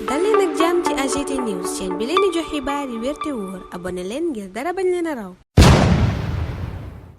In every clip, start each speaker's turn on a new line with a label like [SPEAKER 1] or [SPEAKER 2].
[SPEAKER 1] dal leen ak jàmm ci AGT News chaîne bi leen di jox xibaar yi wér te wóor abonné leen ngir dara bañ leen a raw.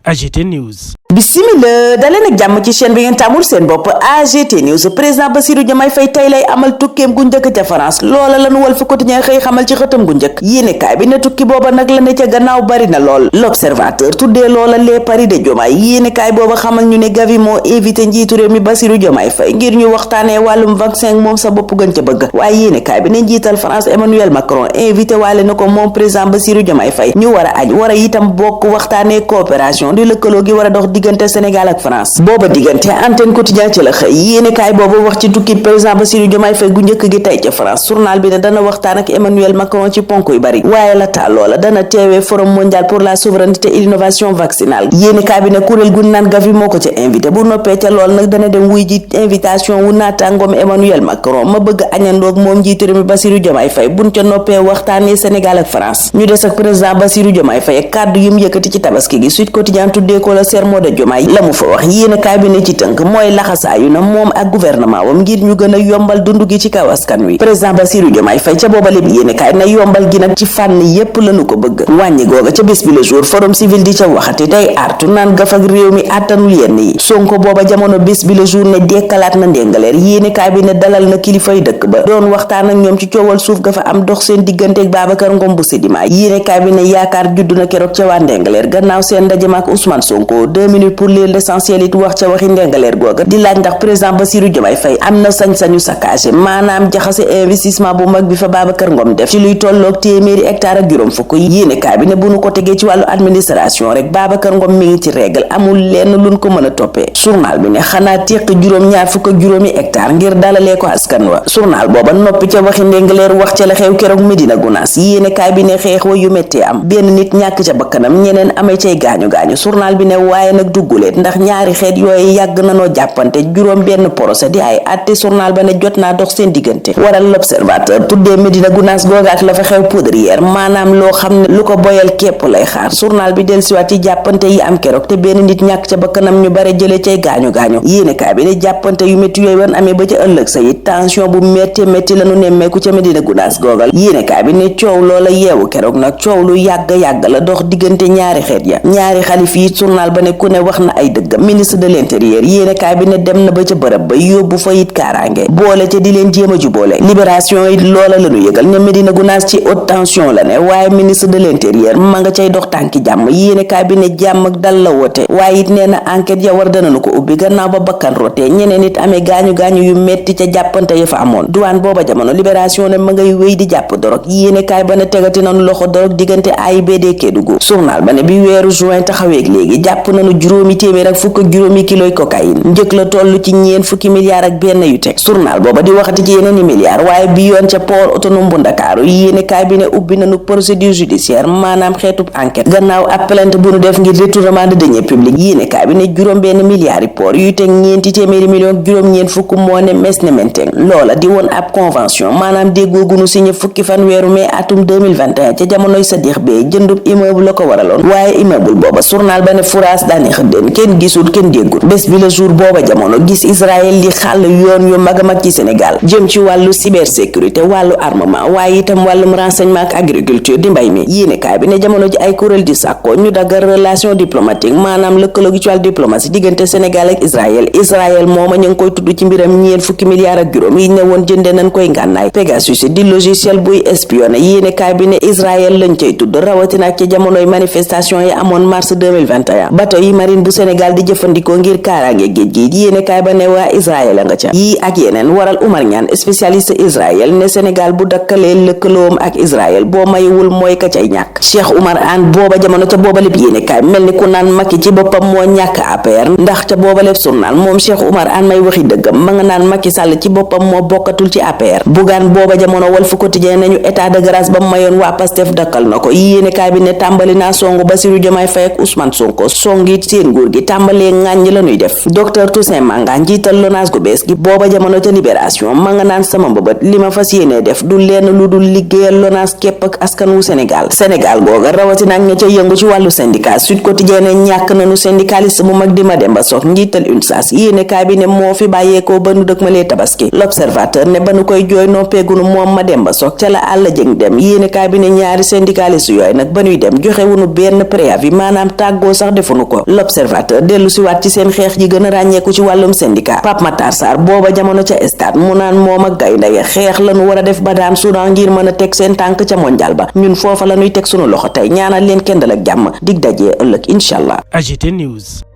[SPEAKER 2] AGT News.
[SPEAKER 3] Bismillah daleen ak jàmm ci chaîne bi ngeen tàmmul seen bopp AGT News. Président Bassirou Diomaye Faye tey lay amal tukkeem gu njëkk ca France loola lanu Walf Quotidien xëy xamal ci xëtam gu njëkk yéenekaay bi ne tukki booba nag la ne ca gannaaw bari na lool. L'Observateur tuddee loola les paris de Diomaye yéenekaay booba xamal ñu ne Gavi moo invité njiitu réew mi Bassirou Diomaye Faye ngir ñu waxtaanee wàllum vaccin moom sa bopp gën ca bëgg waaye yéenekaay bi ne njiital France Emmanuel Macron invité waale na ko moom président Bassirou Diomaye Faye ñu war a aj war a itam bokk waxtaanee coopération di lëkkaloo gi war a dox diggante Sénégal ak France booba diggante Antenne Quotidien ci la xëy yéenekaay boobu wax ci tukki président Bassirou Diomaye Faye gu njëkk gi tey ca France journal bi ne dana waxtaan ak Emmanuel Macron ci ponk yu bari waaye la taa loola dana teewee forum mondial pour la souveraineté et l'innovation vaccinale yéenekaay bi ne kuréel gu naan Gavi moo ko ca invité bu noppee ca lool nag dana dem wuy ji invitation wu naataangoom Emmanuel Macron ma bëgg añandoog moom njiitu réew mi Bassirou Diomaye Faye buñ ca noppee waxtaanee Sénégal ak France ñu des ak président Bassirou Diomaye Faye kàddu yum yëkkati ci tabaski gi Sud Quotidien tuddee ko la sermon de Diomaye la mu fa wax yéenekaay bi ne ci tënk mooy laxasaayu na moom ak gouvernement wam ngir ñu gën a yombal dund gi ci kaw askan wi président Bassirou Diomaye Faye ca boobale bi yéenekaay na yombal gi nag ci fànn yépp lañu ko bëgg wàññi googa ca bés bi le jour forum civil di ca waxati tey artu naan gaf ak réew mi àttanul yenn yi Sonko booba jamono bés bi le jour ne dekkalaat na ndéngaleer yéenekaay bi ne dalal na kilifay dëkk ba doon waxtaan ak ñoom ci coowal suuf ga fa am dox seen digganteeg Babacar Ngom bu Sedima yéenekaay bi ne yaakaar juddu na keroog ca waa ndéngaleer gannaaw seen ndaje ak Ousmane Sonko 2 minutes pour lire l'essentiel it wax ca waxi ndéngaleer googa di laaj ndax président Bassirou Diomaye Faye am na sañ-sañu saccagé maanaam jaxase investissement bu mag bi fa Babacar Ngom def ci luy tolloog téeméeri hectare ak juróom fukk yéenekaay bi ne bu nu ko tegee ci wàllu administration rek Babacar Ngom mi ngi ci règle amul lenn luñ ko mën a toppee journal bi ne xanaa téq juróom-ñaar fukk ak juróomi hectare ngir dalalee ko askan wa journal booba noppi ca waxi ndéngaleer wax ca la xew keroog Medina Gounass yéenekaay bi ne xeex wa yu méttee am benn nit ñàkk ca bakkanam ñeneen amee cay gaañu-gaañu journal bi ne waaye nag dugguleet ndax ñaari xeet yooyu yàgg nanoo jàppante juróom benn procès di ay àtte journal ba ne jot naa dox seen diggante waral L'Observateur tuddee Medina Gounass googa ak la fa xew poudrière maanaam loo xam ne lu ko boyal képp lay xaar journal bi dellusiwaat ci jàppante yi am keroog te benn nit ñàkk ca bakkanam ñu bare jële cay gaañu-gaañu yéenekaay bi ne jàppante yu métti yooyu wan amee ba ca ëllëg sa it tension bu métti lañu nemmeeku ca Medina Gounass googal yéenekaay bi ne coow loola yeewu keroog nag coow lu yàgg la dox diggante ñaari xeet ya ñaari xalif yi journal ba ne ku ne wax na ay dëggam ministre de l'intérieur yéenekaay bi ne dem na ba ca bërëb ba yóbbu fa it kaaraange boole ca di leen jéem a juboole libération it loola lañu yëgal ne Medina Gounass ci haute tension la ne waaye ministre de l'intérieur ma nga cay dox tànki jàmm yéenekaay bi ne jàmm ak dal la woote waaye it nee na enquête ya war danañu ko ubbi gannaaw ba bakkan rotee ñeneen it amee gaañu-gaañu yu metti ca jàppante ya fa amoon duwaan booba jamono libération ne ma ngay wéy di jàpp dorog yéenekaay ba ne tegati nañu loxo dorog diggante AIBD Kédougou journal ba ne bi weeru juin taxaweeg léegi jàpp nañu juróomi téeméer ak fukk ak juróomi kiloy cocaïne njëkk la toll ci ñeen fukki milliards ak benn yu teg journal booba di waxati ci yeneen i milliards waaye bi yoon ca port autonome bu Ndakaaru yéenekaay bi ne ubbi nañu procédure judiciaire maanaam xeetub enquête gannaaw ab plainte bu nu def ngir détournement de deniers publics yéenekaay bi ne juróom benn milliards yi port yuy teg ñeenti téeméeri million ak juróom-ñeent fukk moo ne mes ne menteng loola di woon ab convention maanaam déggoo gunu signé fukki fan weeru mai atum 2021 ca jamonoy Sadikh Bey jëndub immeuble la ko waraloon waaye immeuble booba journal ba ne furaas daane xëddeen kenn gisul kenn déggul bés bi le jour booba jamono gis Israël li xàll yoon yu mag a mag ci Sénégal jëm ci wàllu cybersécurité wàllu armement waaye itam wàllum renseignement ak agriculture di mbay mi yéenekaay bi ne jamono ji ay kuréel di sàkko ñu daggal relation diplomatique maanaam lëkkaloo gi ci wàllu diplomatie diggante Sénégal ak Israël mooma ñu ngi koy tudd ci mbiram ñeen fukki milliards ak juróom yi ne woon jënde nañ koy ngànnaay Pegasus di logiciel buy espionné yéenekaay bi ne Israël lañ cay tudd rawatina ak ci jamonoy manifestation yi amoon mars 2021 bateau yi marine bu Sénégal di jëfandikoo ngir kaaraange géej gi yéenekaay ba ne waa Israël a nga ca yii ak yeneen waral Oumar Niane spécialiste Israël ne Sénégal bu dakkalee lëkkaloom ak Israël boo mayiwul mooy ka cay ñàkk Cheikh Oumar Anne booba jamono ca booba lépp yéenekaay mel ni ku naan Macky ci boppam moo ñàkk APR ndax ca booba lépp journal moom Cheikh Oumar Anne may waxi dëggam ma nga naan Macky Sall ci boppam moo bokkatul ci APR Bougane booba jamono Walf Quotidien nañu état de grâce ba mayoon waa Pastef dakkal na ko yéenekaay bi ne tàmbali naa songu Bassirou Diomaye Faye ak Ousmane Ousmane Sonko songi seen nguur gi tàmbalee ŋàññi la ñuy def. docteur Toussaint Manga njiital LONASE gu bees gi booba jamono ca Libération ma nga naan sama mbëbët li ma fas yéene def du lenn lu dul liggéeyal LONASE képp ak askan wu Sénégal googa rawatina ak ña ca yëngu ci wàllu syndicat. Sud Quotidien ne ñàkk nañu syndicaliste bu mag di Mademba Sock njiital UNSAS yéene kaay bi ne moo fi bàyyeekoo ba nu dëkkmalee tabaski. L'Observateur ne ba nu koy jooy noppeegunu moom Mademba Sock ca la àll jëng dem yéene kaay bi ne ñaari syndicaliste yooyu nag ba nuy dem joxe wunu benn préavis maanaam tàggoo sax defunu ko. L'Observateur dellu si waat ci seen xeex ji gën a ràññeeku ci wàllum syndicat. Pape Matar Sarr booba jamono ca stade mu naan moom ak gaynde ya xeex lañu war a def ba daan Soudan ngir mën a teg seen tànk ca mondial ba ñun foofa la ñuy teg sunu loxo tey ñaanal leen kendal ak jàmm dig dajee ëllëg incha allah.
[SPEAKER 2] AGT News.